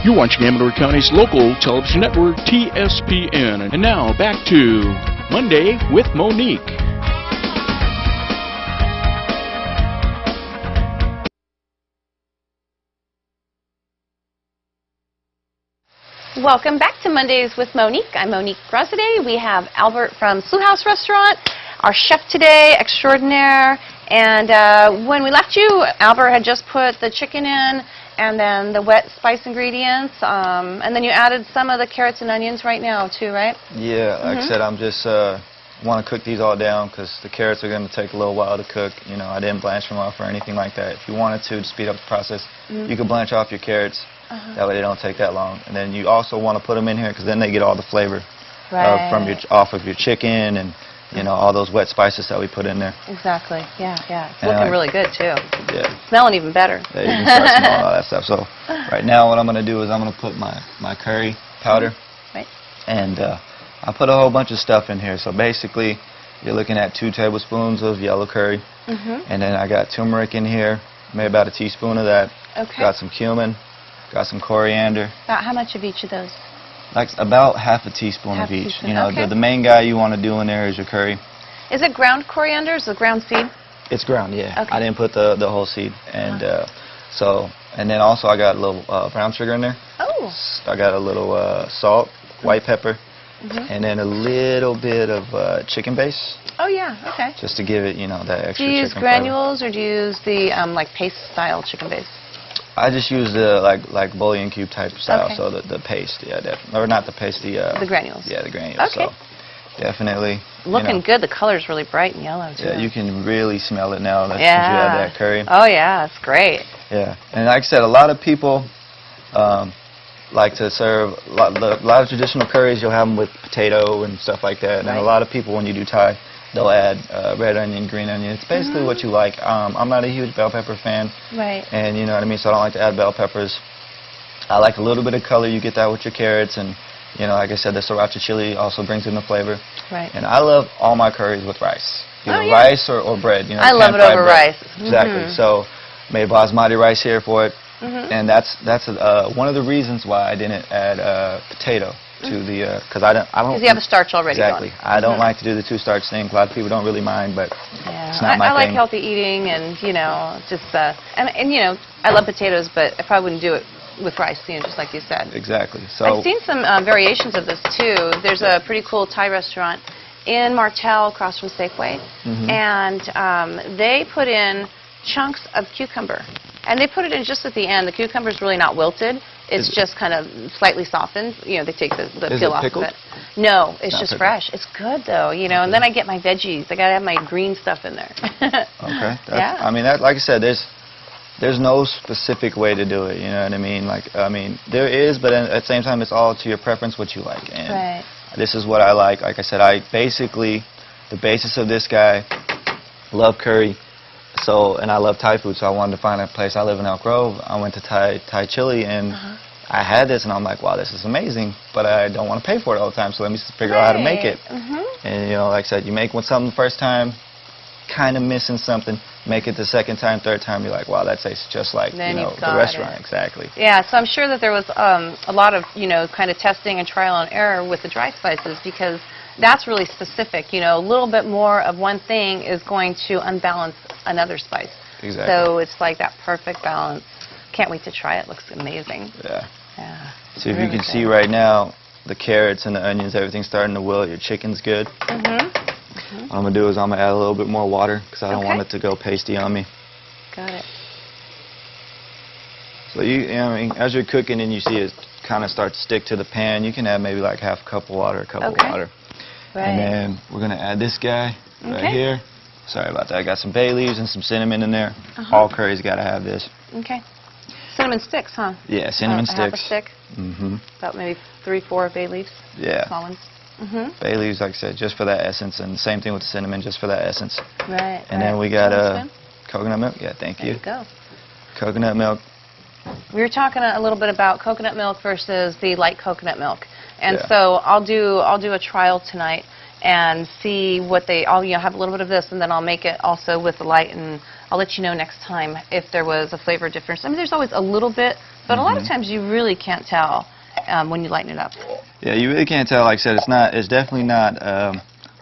You're watching Amador County's local television network, TSPN. And now, back to Monday with Monique. Welcome back to Mondays with Monique. I'm Monique Grossaday. We have Albert from Sloughhouse Restaurant, our chef today, extraordinaire. And when we left you, Albert had just put the chicken in and then the wet spice ingredients. And then you added some of the carrots and onions right now too, right? Yeah, like I said, I'm just want to cook these all down because the carrots are going to take a little while to cook. You know, I didn't blanch them off or anything like that. If you wanted to speed up the process, you could blanch off your carrots. That way they don't take that long. And then you also want to put them in here because then they get all the flavor from off of your chicken and you know all those wet spices that we put in there. Exactly. Yeah, yeah. It's looking really good too. Yeah. Smelling even better. Yeah, you can start smelling all that stuff. So right now what I'm going to do is I'm going to put my curry powder. Right. And I put a whole bunch of stuff in here. So basically you're looking at 2 tablespoons of yellow curry. And then I got turmeric in here, maybe about a teaspoon of that. Okay. Got some cumin. Got some coriander. About how much of each of those? Like about half a teaspoon of each. You know, the main guy you want to do in there is your curry. Is it ground coriander? Is it ground seed? It's ground, yeah. Okay. I didn't put the whole seed. And and then also I got a little brown sugar in there. Oh. I got a little salt, white pepper, and then a little bit of chicken base. Oh yeah, okay. Just to give it, you know, that extra. Do you use chicken granules flavor. or do you use the like paste style chicken base? I just use the like bouillon cube type style, Okay. so the paste, yeah, definitely, or not the paste, the granules. Yeah, the granules. Okay. So definitely. Looking good. The color's really bright and yellow too. Yeah, you can really smell it now that you Yeah. add that curry. Oh yeah, it's great. Yeah, and like I said, a lot of people like to serve a lot of traditional curries. You'll have them with potato and stuff like that, and a lot of people when you do Thai, they'll add red onion, green onion. It's basically what you like. I'm not a huge bell pepper fan. Right. And you know what I mean, so I don't like to add bell peppers. I like a little bit of color. You get that with your carrots, and you know, like I said, the sriracha chili also brings in the flavor. Right. And I love all my curries with rice. Either yeah. rice or bread. You know, I love it over rice. Exactly. So made basmati rice here for it. And that's one of the reasons why I didn't add potato to the because I don't. Because you have a starch already. Exactly. Going. I don't like to do the 2 starch thing. A lot of people don't really mind, but it's not my I like thing. healthy eating, and you know, just and you know, I love potatoes, but I probably wouldn't do it with rice, you know, just like you said. Exactly. So I've seen some variations of this too. There's a pretty cool Thai restaurant in Martel, across from Safeway, and they put in chunks of cucumber. And they put it in just at the end. The cucumber's really not wilted. It's just kind of slightly softened. You know, they take the peel off of it. No, it's just fresh. It's good though, you know. And then I get my veggies. I gotta have my green stuff in there. Okay. Yeah. I mean, like I said, there's no specific way to do it. You know what I mean? Like, I mean, there is, but at the same time, it's all to your preference, what you like. And this is what I like. Like I said, the basis of this guy, love curry. So, and I love Thai food, so I wanted to find a place. I live in Elk Grove. I went to Thai Chili, and I had this, and I'm like, wow, this is amazing, but I don't want to pay for it all the time, so let me figure out how to make it. And, you know, like I said, you make something the first time, kind of missing something, make it the second time, third time, you're like, wow, that tastes just like, you know, the restaurant. Exactly. Yeah, so I'm sure that there was a lot of, you know, kind of testing and trial and error with the dry spices, because that's really specific. You know, a little bit more of one thing is going to unbalance another spice. Exactly. So it's like that perfect balance. Can't wait to try it. Looks amazing. Yeah. Yeah. So if you can see right now, the carrots and the onions, everything's starting to wilt. Your chicken's good. What I'm going to do is I'm going to add a little bit more water because I don't want it to go pasty on me. Got it. So you know, I mean, as you're cooking and you see it kind of start to stick to the pan, you can add maybe like half a cup of water, a cup of water. Right. And then we're going to add this guy right here. Sorry about that. I got some bay leaves and some cinnamon in there. All curries got to have this. Okay. Cinnamon sticks, huh? Yeah, cinnamon sticks. Half a stick? About maybe 3, 4 bay leaves? Yeah. Small ones? Bay leaves, like I said, just for that essence, and same thing with the cinnamon, just for that essence. Right. And then we got coconut milk. Yeah, thank you. There you go. Coconut milk. We were talking a little bit about coconut milk versus the light coconut milk, and so I'll do a trial tonight and see what I'll have a little bit of this, and then I'll make it also with the light, and I'll let you know next time if there was a flavor difference. I mean, there's always a little bit, But a lot of times you really can't tell when you lighten it up. Yeah, you really can't tell. Like I said, it's definitely not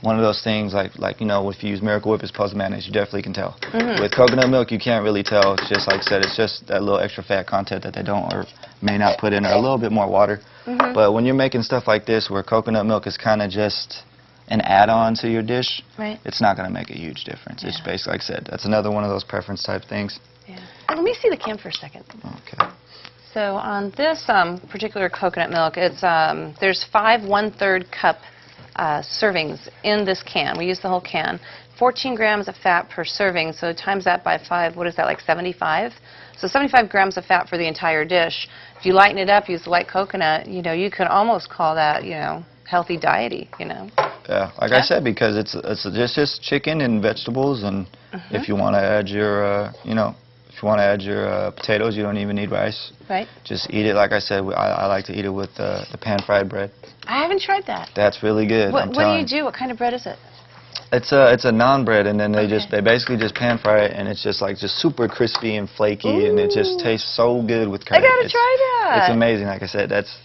one of those things like you know, if you use Miracle Whip as opposed to mayonnaise, you definitely can tell. With coconut milk, you can't really tell. It's just like I said, it's just that little extra fat content that they don't or may not put in, or a little bit more water. But when you're making stuff like this, where coconut milk is kind of just an add-on to your dish, it's not going to make a huge difference. It's basically, like I said, that's another one of those preference type things. Yeah. Let me see the can for a second. Okay. So on this particular coconut milk, it's there's 5 1/3 cup servings in this can. We use the whole can. 14 grams of fat per serving, so times that by 5, what is that, like 75? So 75 grams of fat for the entire dish. If you lighten it up, use the light coconut, you know, you could almost call that, you know, healthy diety, you know. Yeah, like I said, because it's just chicken and vegetables, and if you want to add your, you know, if you want to add your potatoes, you don't even need rice. Right. Just eat it, like I said, I like to eat it with the pan-fried bread. I haven't tried that. That's really good. What do you do? What kind of bread is it? It's a naan bread, and then they basically just pan fry it, and it's just super crispy and flaky, and it just tastes so good with curry. I gotta try that. It's amazing. Like I said, that's,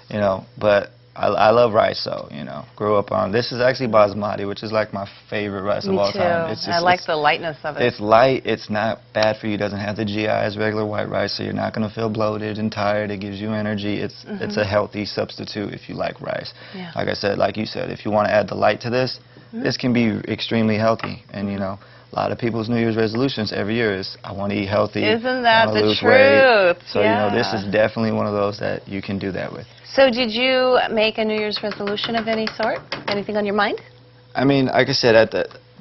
you know, but I love rice, though, you know. Grew up on, this is actually basmati, which is like my favorite rice of all time. It's just, I like the lightness of it. It's light. It's not bad for you. It doesn't have the GI as regular white rice, so you're not going to feel bloated and tired. It gives you energy. It's a healthy substitute if you like rice. Yeah. Like I said, like you said, if you want to add the light to this, this can be extremely healthy. And, you know, a lot of people's New Year's resolutions every year is, I want to eat healthy. Isn't that the truth? Weight. So, you know, this is definitely one of those that you can do that with. So did you make a New Year's resolution of any sort? Anything on your mind? I mean, like I said,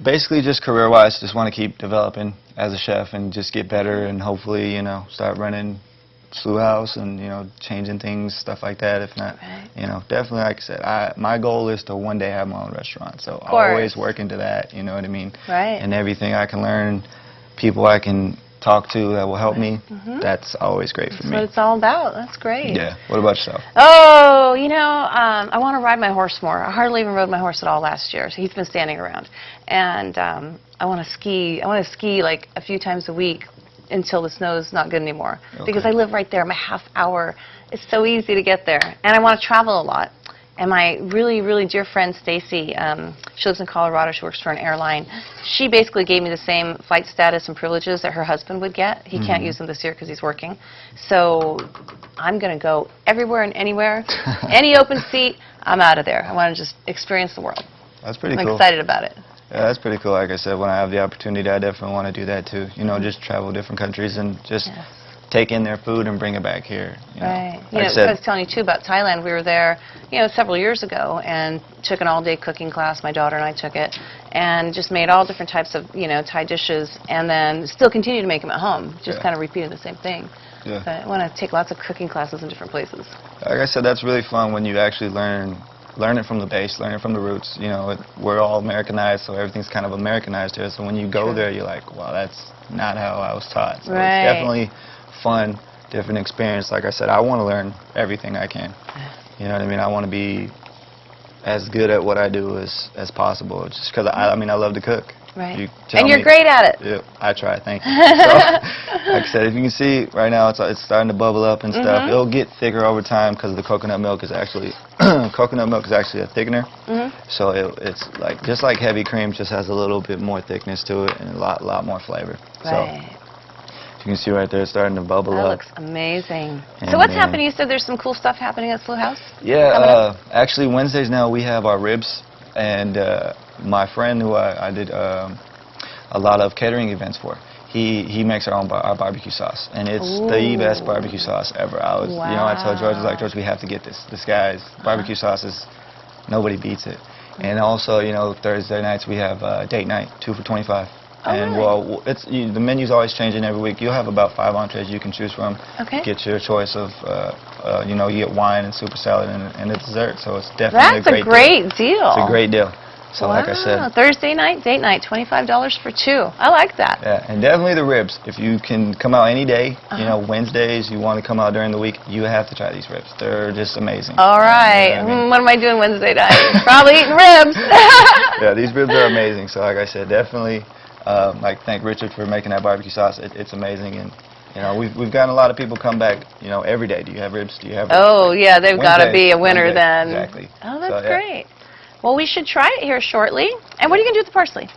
basically just career-wise, just want to keep developing as a chef and just get better, and hopefully, you know, start running Sloughhouse and, you know, changing things, stuff like that. If not, you know, definitely, like I said, my goal is to one day have my own restaurant. So I always work into that, you know what I mean? Right. And everything I can learn, people I can talk to that will help me, that's always great for me. That's what it's all about. That's great. Yeah. What about yourself? Oh, you know, I want to ride my horse more. I hardly even rode my horse at all last year, so he's been standing around. And I want to ski. I want to ski like a few times a week until the snow's not good anymore. Because I live right there. My half hour. It's so easy to get there. And I want to travel a lot. And my really, really dear friend, Stacy, she lives in Colorado. She works for an airline. She basically gave me the same flight status and privileges that her husband would get. He can't use them this year because he's working. So I'm going to go everywhere and anywhere. Any open seat, I'm out of there. I want to just experience the world. That's pretty cool. I'm excited about it. Yeah, that's pretty cool. Like I said, when I have the opportunity, I definitely want to do that too. You know, just travel different countries and just take in their food and bring it back here. You know. Right. You know, I was telling you too about Thailand. We were there, you know, several years ago and took an all-day cooking class. My daughter and I took it and just made all different types of, you know, Thai dishes, and then still continue to make them at home. Just kind of repeated the same thing. Yeah. But I want to take lots of cooking classes in different places. Like I said, that's really fun when you actually learn it from the base, learn it from the roots. You know, we're all Americanized, so everything's kind of Americanized here. So when you go there, you're like, wow, that's not how I was taught. So it's definitely fun, different experience. Like I said, I want to learn everything I can. You know what I mean? I want to be as good at what I do as possible. Just because I mean, I love to cook. Right. And you're great at it. Yeah, I try. Thank you. So, like I said, if you can see right now, it's starting to bubble up and stuff. It'll get thicker over time because the coconut milk is actually a thickener. So it's like just like heavy cream, just has a little bit more thickness to it and a lot more flavor. Right. So you can see right there, it's starting to bubble up. That looks amazing. So what's happening? You said there's some cool stuff happening at Sloughhouse? Yeah, actually Wednesdays now we have our ribs, and my friend who I did a lot of catering events for, he makes our barbecue sauce, and it's the best barbecue sauce ever. You know, I told George, I was like, George, we have to get this. This guy's barbecue sauce is, nobody beats it. And also, you know, Thursday nights we have date night, 2 for $25. And well, the menu's always changing every week. You'll have about 5 entrees you can choose from. Get your choice of, you know, you get wine and super salad and a dessert. So it's definitely a great deal. It's a great deal. So like I said, Thursday night, date night, $25 for 2. I like that. Yeah, and definitely the ribs. If you can come out any day, you know, Wednesdays, you want to come out during the week, you have to try these ribs. They're just amazing. All right. You know what I mean? What am I doing Wednesday night? Probably eating ribs. Yeah, these ribs are amazing. So like I said, definitely. Like, thank Richard for making that barbecue sauce. It's amazing, and You know, we've gotten a lot of people come back, you know, every day. Do you have ribs? Do you have ribs? Oh, yeah, they've got to be a winner Wednesday. then. Exactly. Oh, that's great. Well, we should try it here shortly. And what are you going to do with the parsley?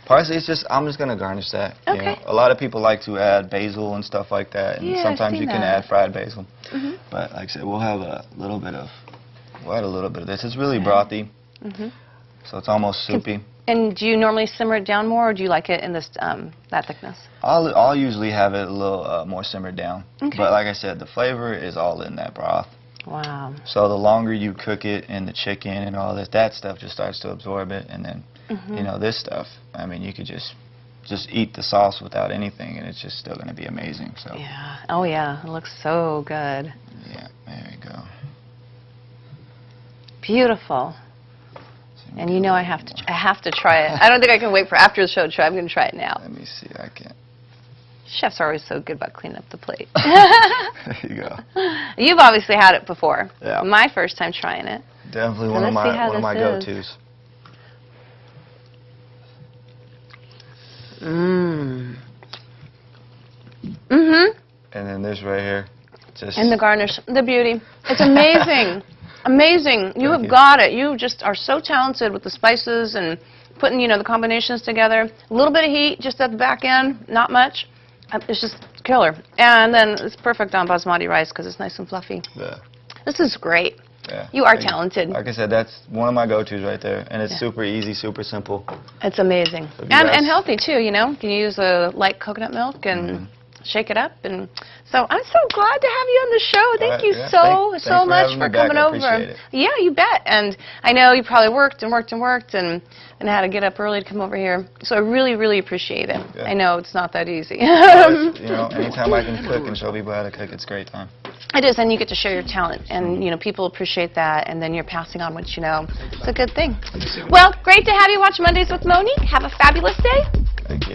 Parsley is just, I'm just going to garnish that. Okay. You know, a lot of people like to add basil and stuff like that, and Yeah, sometimes I've you seen can that. add fried basil. Mm-hmm. But like I said, we'll have a little bit of, we'll add a little bit of this. It's really brothy, so it's almost soupy. And do you normally simmer it down more, or do you like it in this that thickness? I'll usually have it a little more simmered down. Okay. But like I said, the flavor is all in that broth. Wow. So the longer you cook it and the chicken and all this, that stuff just starts to absorb it. And then, you know, this stuff, I mean, you could just eat the sauce without anything, and it's just still going to be amazing. So. Yeah. Oh, yeah. It looks so good. Yeah, there you go. Beautiful. And you know I have to try it. I don't think I can wait for after the show to try. I'm going to try it now. Let me see. I can't. Chefs are always so good about cleaning up the plate. There you go. You've obviously had it before. Yeah. My first time trying it. Definitely So one of let's see my how this go-tos. Mmm. Mm-hmm. And then this right here, just. And the garnish, the beauty. It's amazing. Amazing. You have got it. You just are so talented with the spices and putting, you know, the combinations together. A little bit of heat just at the back end, not much. It's just killer. And then it's perfect on basmati rice because it's nice and fluffy. Yeah. This is great. Yeah. You are talented. Like I said, that's one of my go-tos right there, and it's super easy, super simple. It's amazing. So And healthy, too, you know. You can use a light coconut milk and shake it up. And so I'm so glad to have you on the show. Thank you so much for coming over. Yeah, you bet. And I know you probably worked and had to get up early to come over here. So I really, really appreciate it. Yeah. I know it's not that easy. You know, anytime I can cook and show people how to cook, it's a great time. It is, and you get to share your talent, and you know people appreciate that, and then you're passing on what you know. It's a good thing. Well, great to have you watch Mondays with Monique. Have a fabulous day. Thank you.